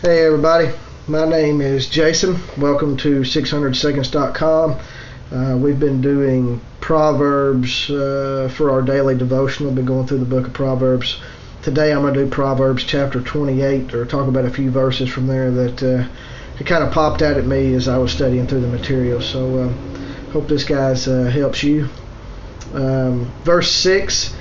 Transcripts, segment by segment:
Hey everybody, my name is Jason. Welcome to 600seconds.com. We've been doing Proverbs for our daily devotional. Been going through the book of Proverbs. Today I'm going to do Proverbs chapter 28, or talk about a few verses from there that it kind of popped out at me as I was studying through the material. So hope this guys helps you. Verse 6.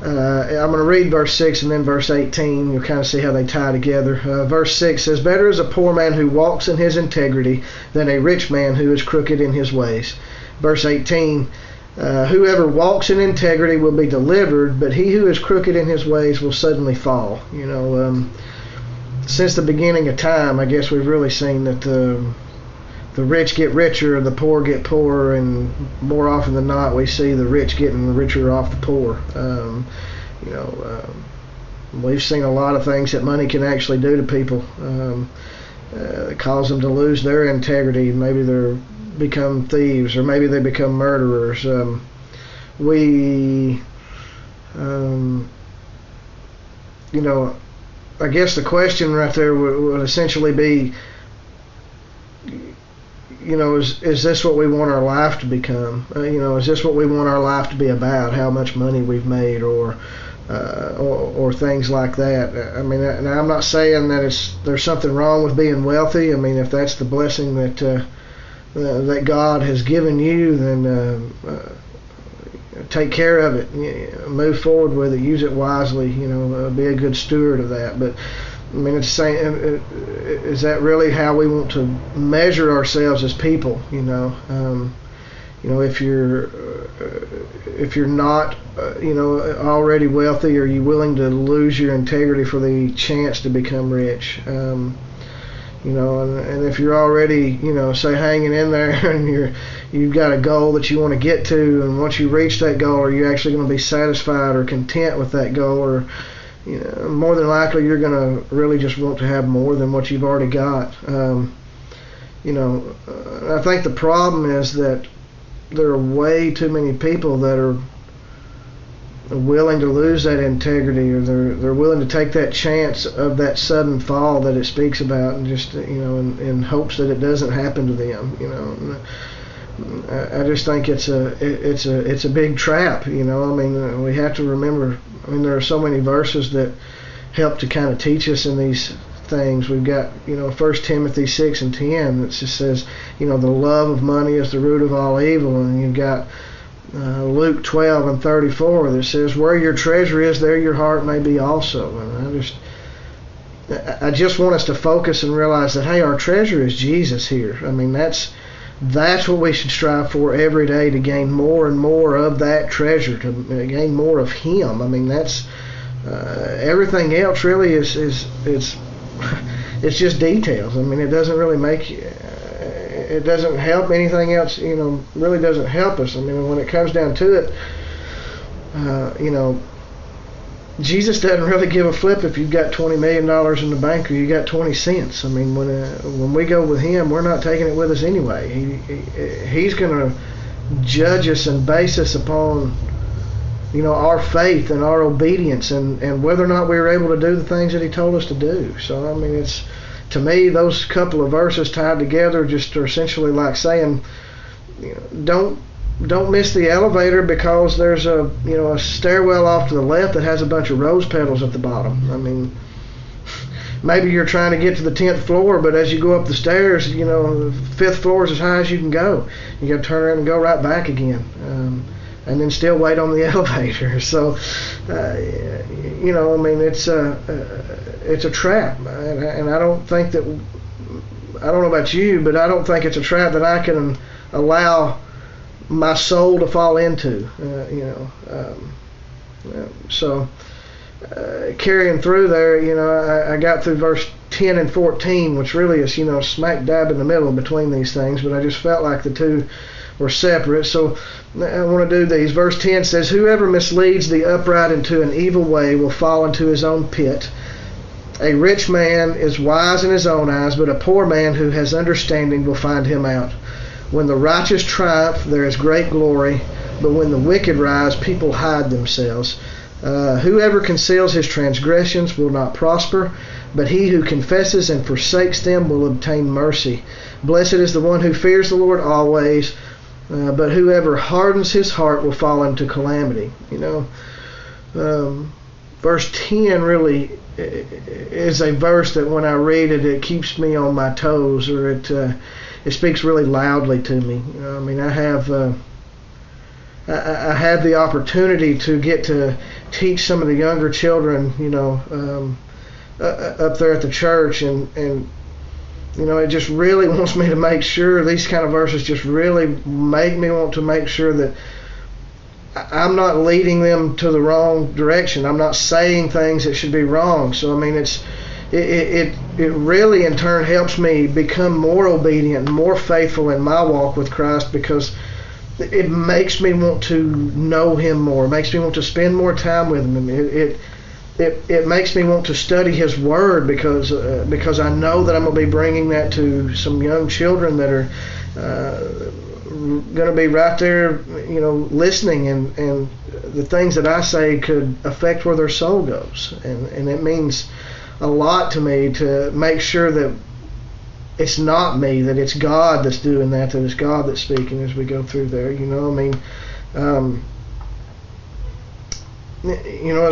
I'm going to read verse 6 and then verse 18. You'll kind of see how they tie together. Verse 6 says, "Better is a poor man who walks in his integrity than a rich man who is crooked in his ways." Verse 18, "Whoever walks in integrity will be delivered, but he who is crooked in his ways will suddenly fall." Since the beginning of time, I guess we've really seen that the rich get richer, the poor get poorer, and more often than not, we see the rich getting richer off the poor. We've seen a lot of things that money can actually do to people. It cause them to lose their integrity. Maybe they become thieves, or maybe they become murderers. I guess the question right there would essentially be, is this what we want our life to become? Is this what we want our life to be about? How much money we've made, or things like that. I mean, now I'm not saying that there's something wrong with being wealthy. I mean, if that's the blessing that God has given you, then take care of it. Move forward with it. Use it wisely. Be a good steward of that. But I mean, it's saying, is that really how we want to measure ourselves as people? If you're not, already wealthy, are you willing to lose your integrity for the chance to become rich? And if you're already, say hanging in there, and you've got a goal that you want to get to, and once you reach that goal, are you actually going to be satisfied or content with that goal? Or more than likely you're going to really just want to have more than what you've already got. I think the problem is that there are way too many people that are willing to lose that integrity, or they're willing to take that chance of that sudden fall that it speaks about, and just in hopes that it doesn't happen to them. I just think it's a big trap. We have to remember. There are so many verses that help to kind of teach us in these things. We've got 1 Timothy 6 and 10 that just says the love of money is the root of all evil, and you've got Luke 12 and 34 that says, "Where your treasure is, there your heart may be also." And I just want us to focus and realize that, hey, our treasure is Jesus here. That's what we should strive for every day, to gain more and more of that treasure, to gain more of Him. That's everything else really is it's just details. It doesn't really it doesn't help anything else. Really doesn't help us. When it comes down to it, Jesus doesn't really give a flip if you've got $20 million in the bank or you got 20 cents. When we go with Him, we're not taking it with us anyway. He's going to judge us and base us upon, our faith and our obedience, and whether or not we were able to do the things that He told us to do. So, it's, to me, those couple of verses tied together just are essentially like saying, don't miss the elevator because there's a stairwell off to the left that has a bunch of rose petals at the bottom. Maybe you're trying to get to the 10th floor, but as you go up the stairs, the 5th floor is as high as you can go. You got to turn around and go right back again, and then still wait on the elevator. So, it's a trap, and I don't think that. I don't know about you, but I don't think it's a trap that I can allow my soul to fall into. Carrying through there, I got through verse 10 and 14, which really is, smack dab in the middle between these things, but I just felt like the two were separate. So I want to do these. Verse 10 says, "Whoever misleads the upright into an evil way will fall into his own pit. A rich man is wise in his own eyes, but a poor man who has understanding will find him out. When the righteous triumph, there is great glory, but when the wicked rise, people hide themselves. Whoever conceals his transgressions will not prosper, but he who confesses and forsakes them will obtain mercy. Blessed is the one who fears the Lord always, but whoever hardens his heart will fall into calamity. Verse 10 really is a verse that when I read it, it keeps me on my toes, or it speaks really loudly to me. I have the opportunity to get to teach some of the younger children, up there at the church, and it just really wants me to make sure these kind of verses just really make me want to make sure that I'm not leading them to the wrong direction. I'm not saying things that should be wrong. So it really in turn helps me become more obedient and more faithful in my walk with Christ, because it makes me want to know Him more. It makes me want to spend more time with Him. It makes me want to study His Word, because I know that I'm going to be bringing that to some young children that are going to be right there, listening, and the things that I say could affect where their soul goes, and it means a lot to me to make sure that it's not me, that it's God that's doing that it's God that's speaking as we go through there. As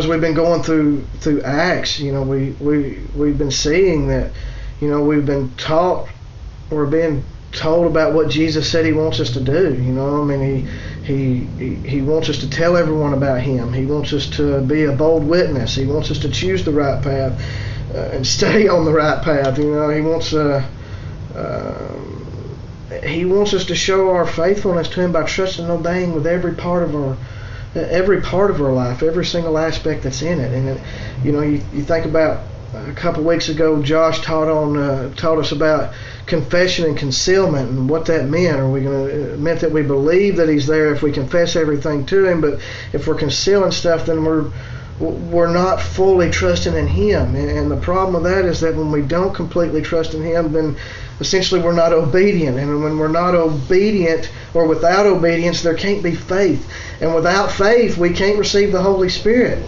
we've been going through Acts, we've been seeing that, we've been taught, or being told about what Jesus said He wants us to do. He wants us to tell everyone about Him. He wants us to be a bold witness. He wants us to choose the right path and stay on the right path. He wants us to show our faithfulness to Him by trusting and obeying with every part of our life, every single aspect that's in it. And you think about a couple of weeks ago, Josh taught us about confession and concealment and what that meant. It meant that we believe that He's there if we confess everything to Him, but if we're concealing stuff, then we're not fully trusting in Him. And the problem with that is that when we don't completely trust in Him, then essentially we're not obedient. And when we're not obedient, or without obedience, there can't be faith. And without faith, we can't receive the Holy Spirit.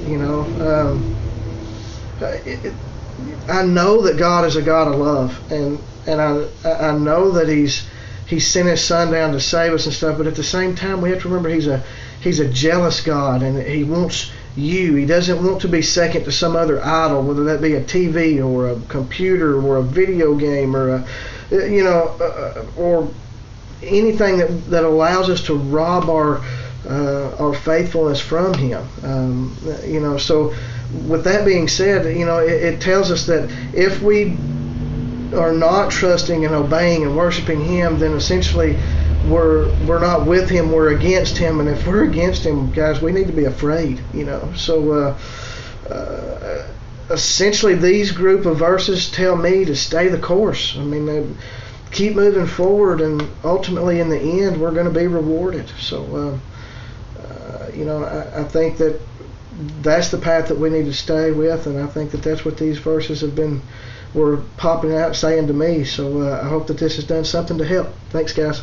I know that God is a God of love, and I know that He sent His Son down to save us and stuff. But at the same time, we have to remember He's a jealous God, and He wants you. He doesn't want to be second to some other idol, whether that be a TV or a computer or a video game or or anything that allows us to rob our faithfulness from Him. So with that being said, it tells us that if we are not trusting and obeying and worshiping Him, then essentially we're not with Him, we're against Him. And if we're against Him, guys, we need to be afraid. So essentially these group of verses tell me to stay the course. They keep moving forward, and ultimately in the end we're going to be rewarded. So I think that that's the path that we need to stay with, and I think that that's what these verses were popping out saying to me. So I hope that this has done something to help. Thanks, guys.